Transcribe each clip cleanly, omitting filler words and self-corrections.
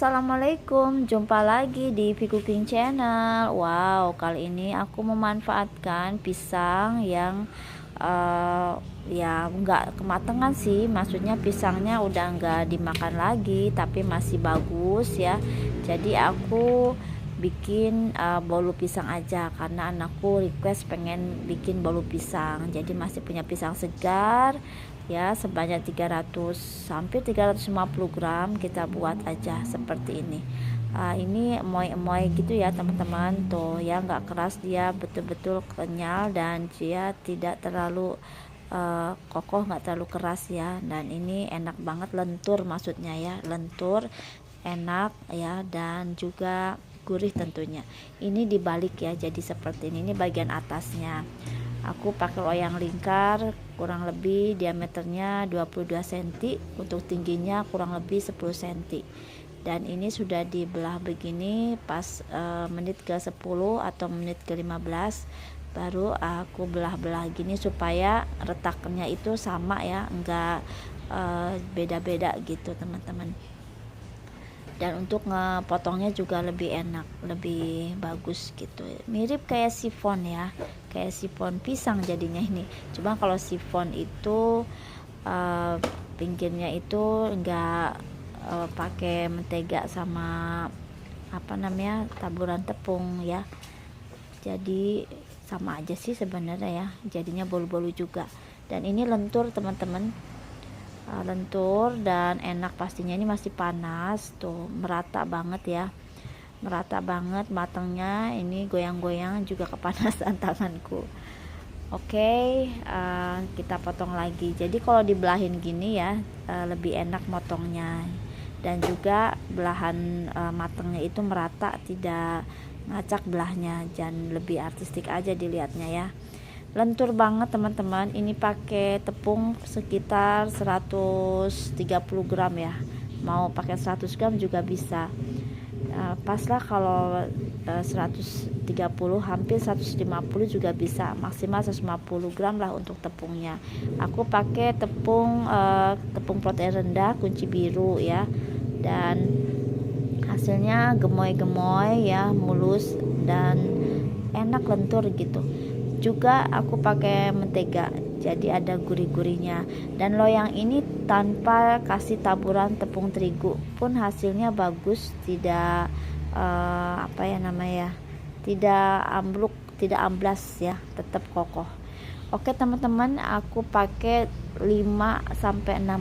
Assalamualaikum, jumpa lagi di V Cooking Channel. Wow, kali ini aku memanfaatkan pisang yang ya nggak kematangan sih, maksudnya pisangnya udah nggak dimakan lagi, tapi masih bagus ya. Jadi aku bikin bolu pisang aja karena anakku request pengen bikin bolu pisang. Jadi masih punya pisang segar ya, sebanyak 300 hampir 350 gram. Kita buat aja seperti ini. Ini emoy-emoy gitu ya teman-teman, tuh ya, nggak keras, dia betul-betul kenyal dan dia tidak terlalu kokoh, nggak terlalu keras ya. Dan ini enak banget, lentur maksudnya ya, lentur enak ya, dan juga gurih tentunya. Ini dibalik ya, jadi seperti ini bagian atasnya. Aku pakai loyang lingkar, kurang lebih diameternya 22 cm, untuk tingginya kurang lebih 10 cm. Dan ini sudah dibelah begini pas menit ke 10 atau menit ke 15, baru aku belah-belah gini supaya retaknya itu sama ya, enggak beda-beda gitu teman-teman. Dan untuk ngepotongnya juga lebih enak, lebih bagus gitu, mirip kayak sifon ya, kayak sifon pisang jadinya ini. Cuma kalau sifon itu pinggirnya itu enggak pakai mentega sama apa namanya, taburan tepung ya, jadi sama aja sih sebenarnya ya, jadinya bolu-bolu juga. Dan ini lentur teman-teman, lentur dan enak pastinya. Ini masih panas tuh, merata banget ya, merata banget matangnya. Ini goyang-goyang juga kepanasan tanganku. Oke, kita potong lagi. Jadi kalau dibelahin gini ya, lebih enak motongnya, dan juga belahan matangnya itu merata, tidak ngacak belahnya, dan lebih artistik aja dilihatnya ya. Lentur banget teman-teman. Ini pakai tepung sekitar 130 gram ya, mau pakai 100 gram juga bisa. Pas lah kalau 130, hampir 150 juga bisa, maksimal 150 gram lah untuk tepungnya. Aku pakai tepung protein rendah kunci biru ya, dan hasilnya gemoy-gemoy ya, mulus dan enak, lentur gitu. Juga aku pakai mentega, jadi ada gurih-gurihnya. Dan loyang ini tanpa kasih taburan tepung terigu pun hasilnya bagus, tidak apa ya namanya, tidak ambruk, tidak amblas ya, tetap kokoh. Oke teman-teman, aku pakai 5-6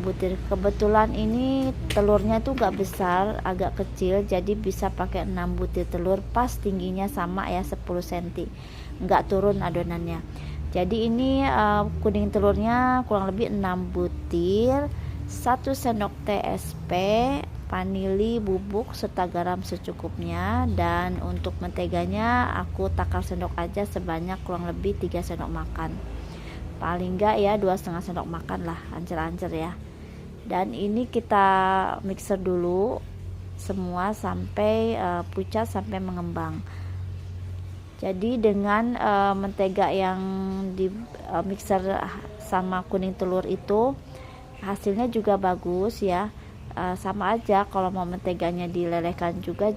butir. Kebetulan ini telurnya tuh gak besar, agak kecil, jadi bisa pakai 6 butir telur, pas tingginya sama ya, 10 cm, nggak turun adonannya. Jadi ini kuning telurnya kurang lebih 6 butir, 1 sendok teh SP, vanili bubuk serta garam secukupnya. Dan untuk menteganya aku takar sendok aja, sebanyak kurang lebih 3 sendok makan, paling enggak ya 2,5 sendok makan lah, ancer-ancer ya. Dan ini kita mixer dulu semua sampai pucat, sampai mengembang. Jadi dengan mentega yang di mixer sama kuning telur itu hasilnya juga bagus ya. Sama aja, kalau mau menteganya dilelehkan juga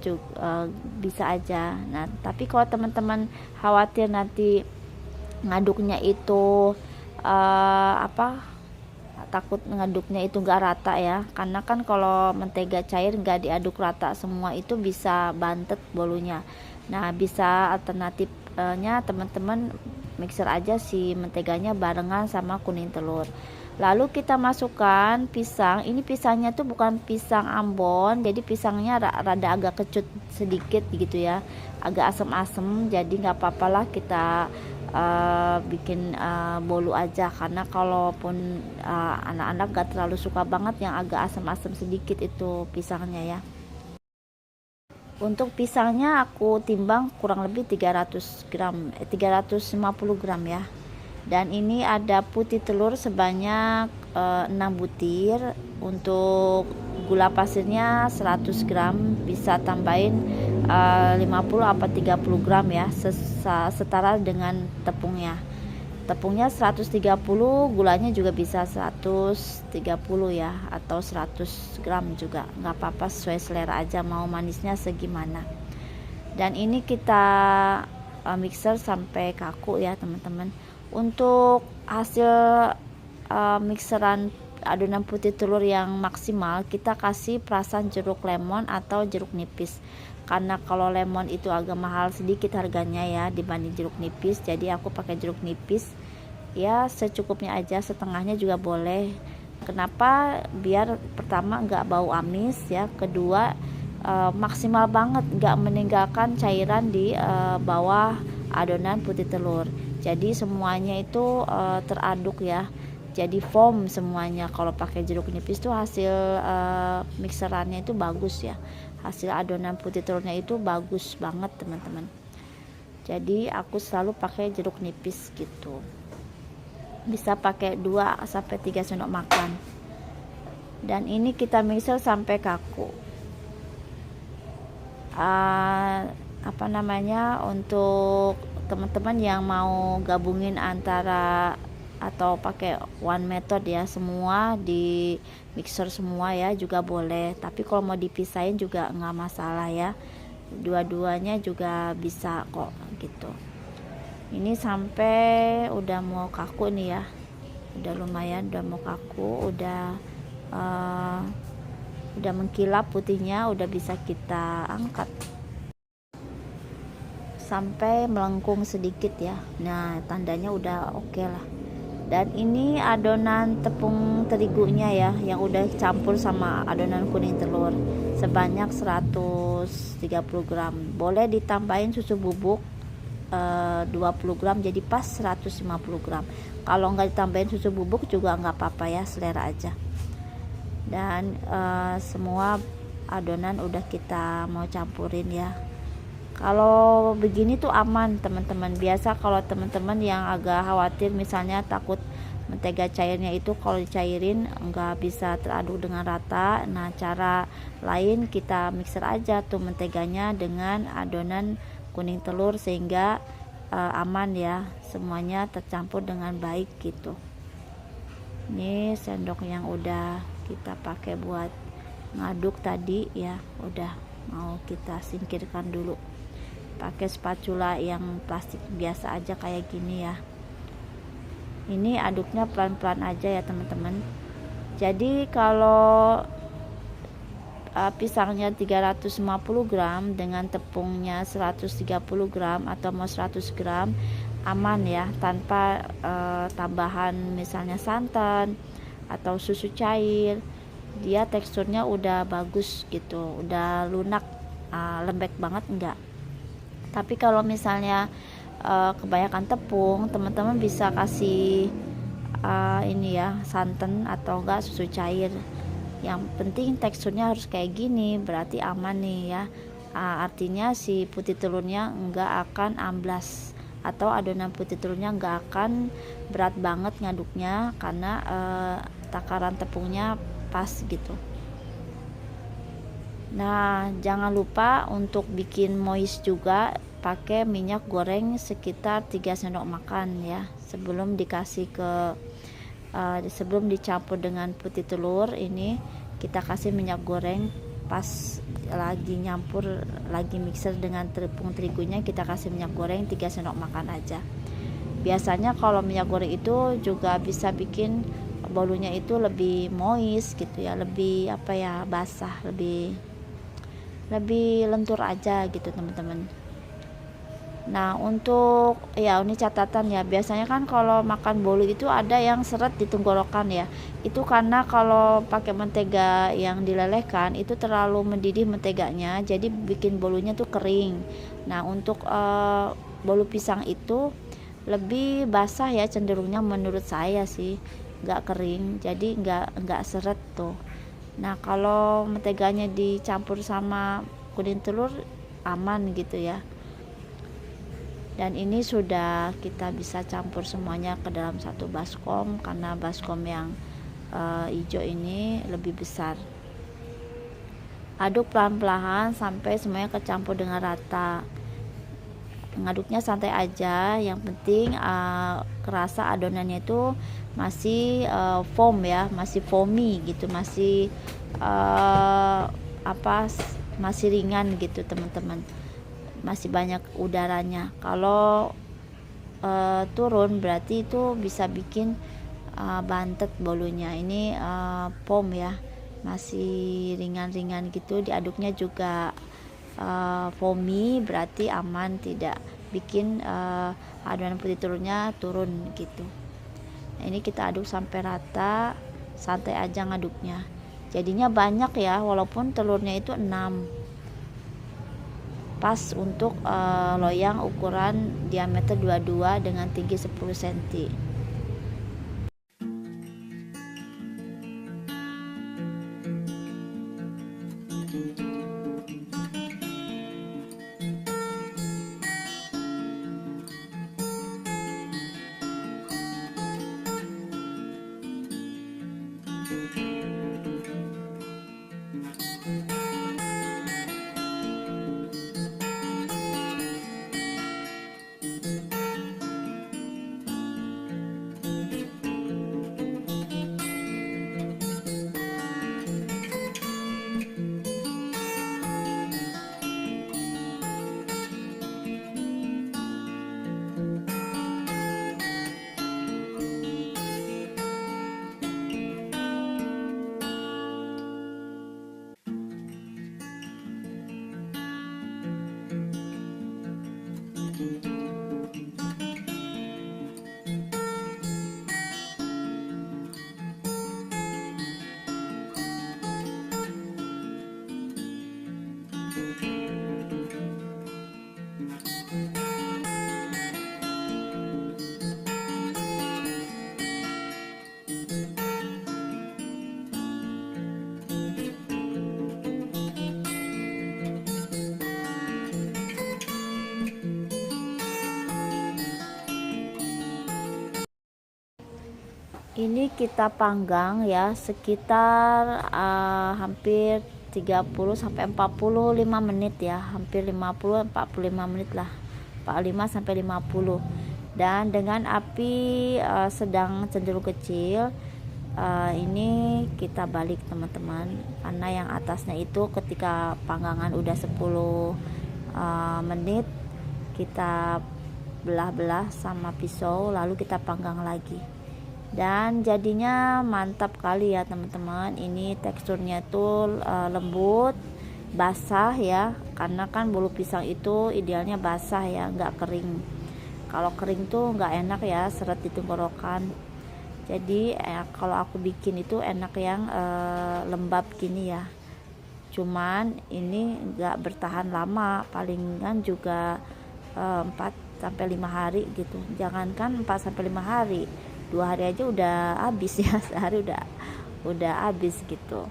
bisa aja. Nah, tapi kalau teman-teman khawatir nanti ngaduknya itu takut ngaduknya itu gak rata ya, karena kan kalau mentega cair gak diaduk rata semua, itu bisa bantet bolunya. Nah, bisa alternatifnya teman-teman mixer aja si menteganya barengan sama kuning telur. Lalu kita masukkan pisang. Ini pisangnya tuh bukan pisang Ambon, jadi pisangnya rada agak kecut sedikit gitu ya, agak asem-asem. Jadi nggak apa-apa lah kita bikin bolu aja, karena kalaupun anak-anak gak terlalu suka banget yang agak asem-asem sedikit itu pisangnya ya. Untuk pisangnya aku timbang kurang lebih 300 gram, 350 gram ya. Dan ini ada putih telur sebanyak 6 butir. Untuk gula pasirnya 100 gram, bisa tambahin 50 atau 30 gram ya, setara dengan tepungnya. Tepungnya 130, gulanya juga bisa 130 ya, atau 100 gram juga nggak apa-apa, sesuai selera aja mau manisnya segimana. Dan ini kita mixer sampai kaku ya teman-teman. Untuk hasil mixeran adonan putih telur yang maksimal, kita kasih perasan jeruk lemon atau jeruk nipis, karena kalau lemon itu agak mahal sedikit harganya ya dibanding jeruk nipis, jadi aku pakai jeruk nipis ya secukupnya aja, setengahnya juga boleh. Kenapa? Biar pertama nggak bau amis ya, kedua maksimal banget nggak meninggalkan cairan di bawah adonan putih telur, jadi semuanya itu teraduk ya, jadi foam semuanya. Kalau pakai jeruk nipis tuh hasil mixerannya itu bagus ya, hasil adonan putih telurnya itu bagus banget teman-teman. Jadi aku selalu pakai jeruk nipis gitu, bisa pakai 2 sampai 3 sendok makan. Dan ini kita mixer sampai kaku. Apa namanya, untuk teman-teman yang mau gabungin antara atau pakai one method ya, semua di mixer semua ya juga boleh, tapi kalau mau dipisahin juga nggak masalah ya, dua-duanya juga bisa kok gitu. Ini sampai udah mau kaku nih ya, udah lumayan, udah mau kaku, udah mengkilap putihnya, udah bisa kita angkat sampai melengkung sedikit ya. Nah tandanya udah oke lah. Dan ini adonan tepung terigunya ya, yang udah campur sama adonan kuning telur sebanyak 130 gram. Boleh ditambahin susu bubuk 20 gram, jadi pas 150 gram. Kalau nggak ditambahin susu bubuk juga nggak apa-apa ya, selera aja. Dan semua adonan udah kita mau campurin ya. Kalau begini tuh aman teman-teman. Biasa kalau teman-teman yang agak khawatir, misalnya takut mentega cairnya itu kalau dicairin nggak bisa teraduk dengan rata, nah cara lain kita mixer aja tuh menteganya dengan adonan kuning telur, sehingga aman ya, semuanya tercampur dengan baik gitu. Ini sendok yang udah kita pakai buat ngaduk tadi ya, udah mau kita singkirkan dulu. Pakai spatula yang plastik biasa aja kayak gini ya. Ini aduknya pelan-pelan aja ya teman-teman. Jadi kalau pisangnya 350 gram dengan tepungnya 130 gram atau mau 100 gram aman ya, tanpa tambahan misalnya santan atau susu cair, dia teksturnya udah bagus gitu, udah lunak, lembek banget enggak. Tapi kalau misalnya kebanyakan tepung, teman-teman bisa kasih ini ya, santan atau enggak susu cair. Yang penting teksturnya harus kayak gini, berarti aman nih ya. Artinya si putih telurnya enggak akan amblas, atau adonan putih telurnya enggak akan berat banget ngaduknya, karena takaran tepungnya pas gitu. Nah jangan lupa untuk bikin moist juga, pakai minyak goreng sekitar 3 sendok makan ya, sebelum dikasih ke sebelum dicampur dengan putih telur. Ini kita kasih minyak goreng pas lagi nyampur, lagi mixer dengan tepung terigunya, kita kasih minyak goreng 3 sendok makan aja. Biasanya kalau minyak goreng itu juga bisa bikin bolunya itu lebih moist gitu ya, lebih apa ya, basah, lebih lentur aja gitu teman-teman. Nah untuk ya ini catatan ya, biasanya kan kalau makan bolu itu ada yang seret di tenggorokan ya, itu karena kalau pakai mentega yang dilelehkan itu terlalu mendidih menteganya, jadi bikin bolunya tuh kering. Nah untuk bolu pisang itu lebih basah ya cenderungnya, menurut saya sih, nggak kering, jadi nggak seret tuh. Nah kalau menteganya dicampur sama kuning telur aman gitu ya. Dan ini sudah kita bisa campur semuanya ke dalam satu baskom, karena baskom yang hijau ini lebih besar. Aduk pelan-pelan sampai semuanya kecampur dengan rata. ngaduknya santai aja, yang penting kerasa adonannya itu masih foam ya, masih foamy gitu, masih masih ringan gitu teman-teman, masih banyak udaranya. Kalau turun berarti itu bisa bikin bantet bolunya. Ini foam ya, masih ringan-ringan gitu, diaduknya juga foamy, berarti aman, tidak bikin adonan putih telurnya turun gitu. Nah, ini kita aduk sampai rata, santai aja ngaduknya. Jadinya banyak ya, walaupun telurnya itu 6, pas untuk loyang ukuran diameter 22 dengan tinggi 10 cm. Ini kita panggang ya sekitar hampir 30-45 menit ya, hampir 50-45 menit lah, 45-50. Dan dengan api sedang cenderung kecil. Ini kita balik teman-teman, karena yang atasnya itu ketika panggangan udah 10 menit kita belah-belah sama pisau, lalu kita panggang lagi. Dan jadinya mantap kali ya teman-teman. Ini teksturnya tuh lembut, basah ya, karena kan bolu pisang itu idealnya basah ya, nggak kering. Kalau kering tuh nggak enak ya, seret di tenggorokan. Jadi kalau aku bikin itu enak yang lembab gini ya. Cuman ini nggak bertahan lama, palingan juga 4-5 hari gitu. Jangankan 4-5 hari, 2 hari aja udah habis ya, sehari udah habis gitu.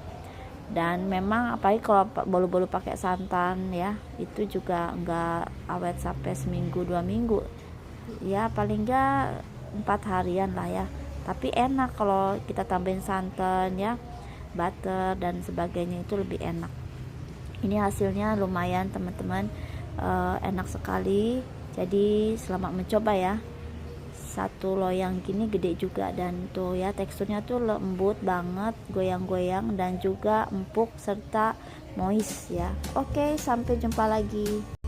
Dan memang apalagi kalau bolu-bolu pakai santan ya, itu juga nggak awet sampai seminggu 2 minggu ya, paling nggak 4 harian lah ya. Tapi enak kalau kita tambahin santan ya, butter dan sebagainya, itu lebih enak. Ini hasilnya lumayan teman-teman, enak sekali. Jadi selamat mencoba ya. Satu loyang gini gede juga, dan tuh ya teksturnya tuh lembut banget, goyang-goyang dan juga empuk serta moist ya. Oke, sampai jumpa lagi.